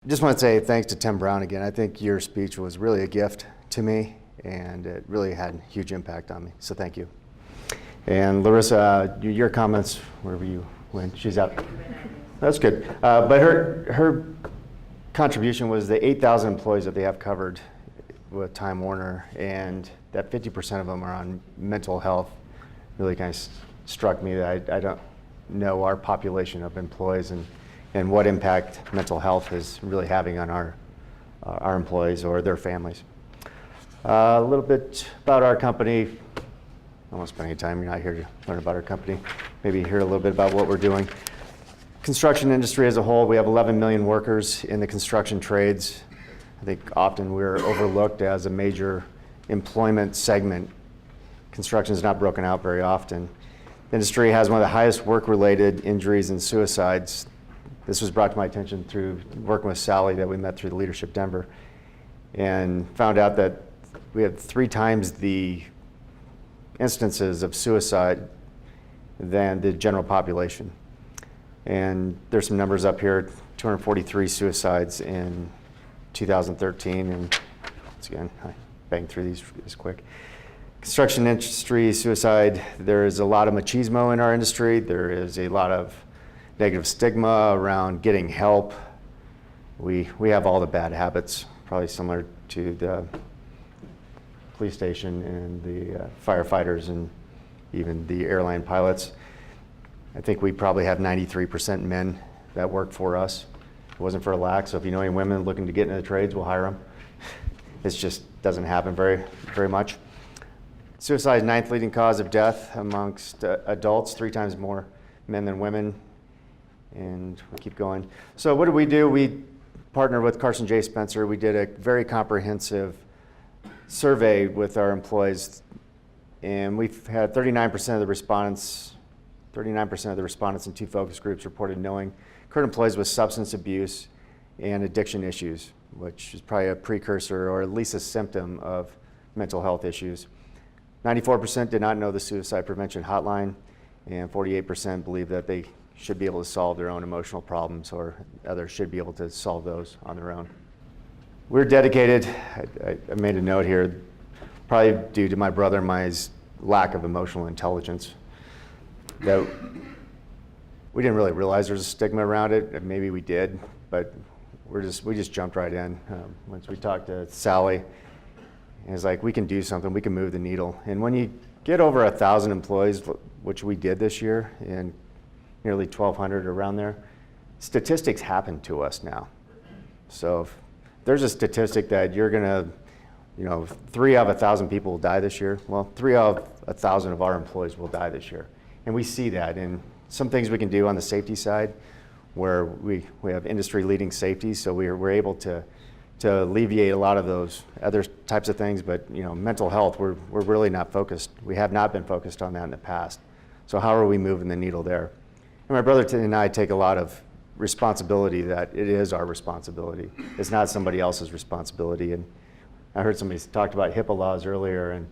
just want to say thanks to Tim Brown again. I think your speech was really a gift to me, and it really had a huge impact on me, so thank you. And Larissa, your comments, wherever you went, she's out. That's good. But her contribution was the 8,000 employees that they have covered with Time Warner, and that 50% of them are on mental health. Really kind of struck me that I don't know our population of employees and what impact mental health is really having on our employees or their families. A little bit about our company. I won't spend any time. You're not here to learn about our company. Maybe hear a little bit about what we're doing. Construction industry as a whole, we have 11 million workers in the construction trades. I think often we're overlooked as a major employment segment. Construction is not broken out very often. The industry has one of the highest work-related injuries and suicides. This was brought to my attention through working with Sally that we met through the Leadership Denver, and found out that we have 3 times the instances of suicide than the general population. And there's some numbers up here, 243 suicides in 2013, and once again, I banged through these quick. Construction industry suicide, there is a lot of machismo in our industry. There is a lot of negative stigma around getting help. We have all the bad habits, probably similar to the police station and the firefighters and even the airline pilots. I think we probably have 93% men that work for us. It wasn't for a lack, so if you know any women looking to get into the trades, we'll hire them. It just doesn't happen very much. Suicide is 9th leading cause of death amongst adults, 3 times more men than women, and we keep going. So what do? We partnered with Carson J Spencer. We did a very comprehensive survey with our employees, and we've had 39% of the respondents in 2 focus groups reported knowing current employees with substance abuse and addiction issues, which is probably a precursor or at least a symptom of mental health issues. 94% did not know the suicide prevention hotline, and 48% believe that they should be able to solve their own emotional problems, or others should be able to solve those on their own. We're dedicated. I made a note here, probably due to my brother and my lack of emotional intelligence, that we didn't really realize there's a stigma around it. Maybe we did, but we just jumped right in. Once we talked to Sally, and it's like, we can do something, we can move the needle. And when you get over 1,000 employees, which we did this year, and nearly 1,200 around there, statistics happen to us now. So if there's a statistic that you're gonna, 3 out of 1,000 people will die this year, well, 3 out of 1,000 of our employees will die this year. And we see that in some things we can do on the safety side, where we have industry-leading safety, so we're able to alleviate a lot of those other types of things. But mental health, we're really not focused. We have not been focused on that in the past. So how are we moving the needle there? And my brother and I take a lot of responsibility that it is our responsibility. It's not somebody else's responsibility. And I heard somebody talked about HIPAA laws earlier, and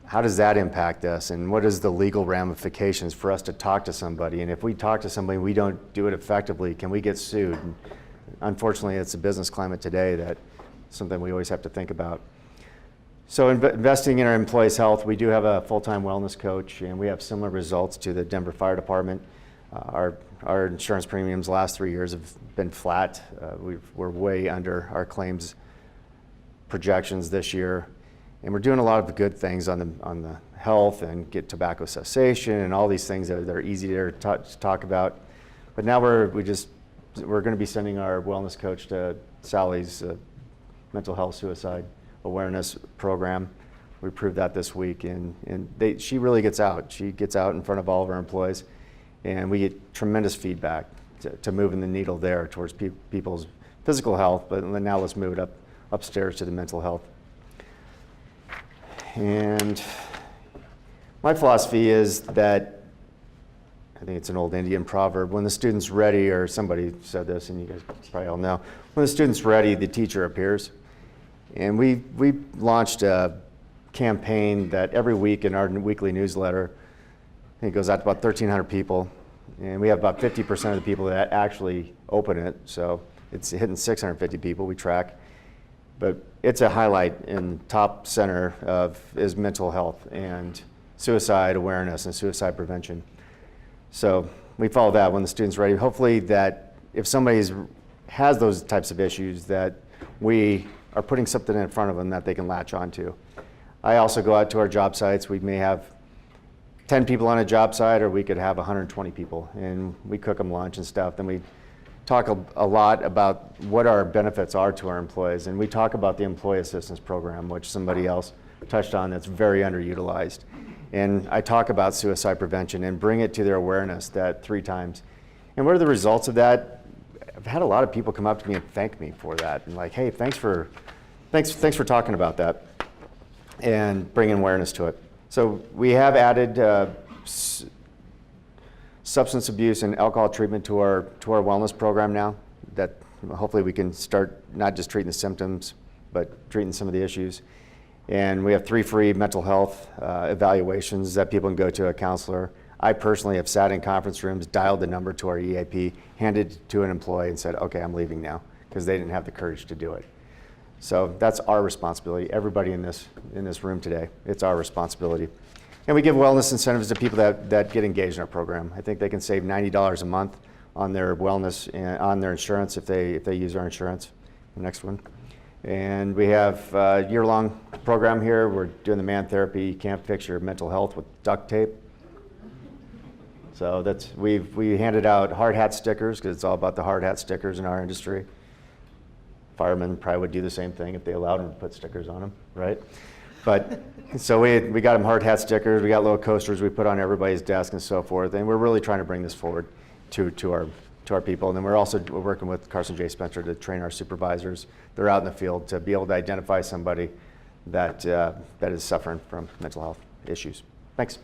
how does that impact us, and what is the legal ramifications for us to talk to somebody? And if we talk to somebody and we don't do it effectively, can we get sued? And unfortunately, it's a business climate today that's something we always have to think about. So investing in our employees' health, we do have a full-time wellness coach, and we have similar results to the Denver Fire Department. Our insurance premiums the last 3 years have been flat. We're way under our claims projections this year. And we're doing a lot of good things on the health and get tobacco cessation and all these things that are easier to talk about. But now we're going to be sending our wellness coach to Sally's mental health suicide awareness program. We proved that this week, and she really gets out. She gets out in front of all of our employees, and we get tremendous feedback to moving the needle there towards people's physical health. But now let's move it upstairs to the mental health. And my philosophy is that, I think it's an old Indian proverb, when the student's ready, or somebody said this, and you guys probably all know, when the student's ready, the teacher appears. And we launched a campaign that every week in our weekly newsletter, I think it goes out to about 1,300 people, and we have about 50% of the people that actually open it. So It's hitting 650 people we track. But it's a highlight in top center is mental health and suicide awareness and suicide prevention. So we follow that when the student's ready. Hopefully that if somebody has those types of issues, that we are putting something in front of them that they can latch onto. I also go out to our job sites. We may have 10 people on a job site, or we could have 120 people, and we cook them lunch and stuff. Then we talk a lot about what our benefits are to our employees, and we talk about the employee assistance program, which somebody else touched on, that's very underutilized. And I talk about suicide prevention and bring it to their awareness that 3 times. And what are the results of that? I've had a lot of people come up to me and thank me for that, and like, hey, thanks for talking about that and bringing awareness to it. So we have added substance abuse and alcohol treatment to our wellness program now, that hopefully we can start not just treating the symptoms, but treating some of the issues. And we have 3 free mental health evaluations that people can go to a counselor. I personally have sat in conference rooms, dialed the number to our EAP, handed it to an employee and said, okay, I'm leaving now, because they didn't have the courage to do it. So that's our responsibility. Everybody in this room today, it's our responsibility. And we give wellness incentives to people that get engaged in our program. I think they can save $90 a month on their wellness and on their insurance if they use our insurance. The next one. And we have a year-long program here. We're doing the man therapy. You can't fix your mental health with duct tape. So we handed out hard hat stickers, because it's all about the hard hat stickers in our industry. Firemen probably would do the same thing if they allowed them to put stickers on them, right? But so we got them hard hat stickers. We got little coasters we put on everybody's desk and so forth. And we're really trying to bring this forward to our people. And then we're working with Carson J Spencer to train our supervisors. They're out in the field to be able to identify somebody that is suffering from mental health issues. Thanks.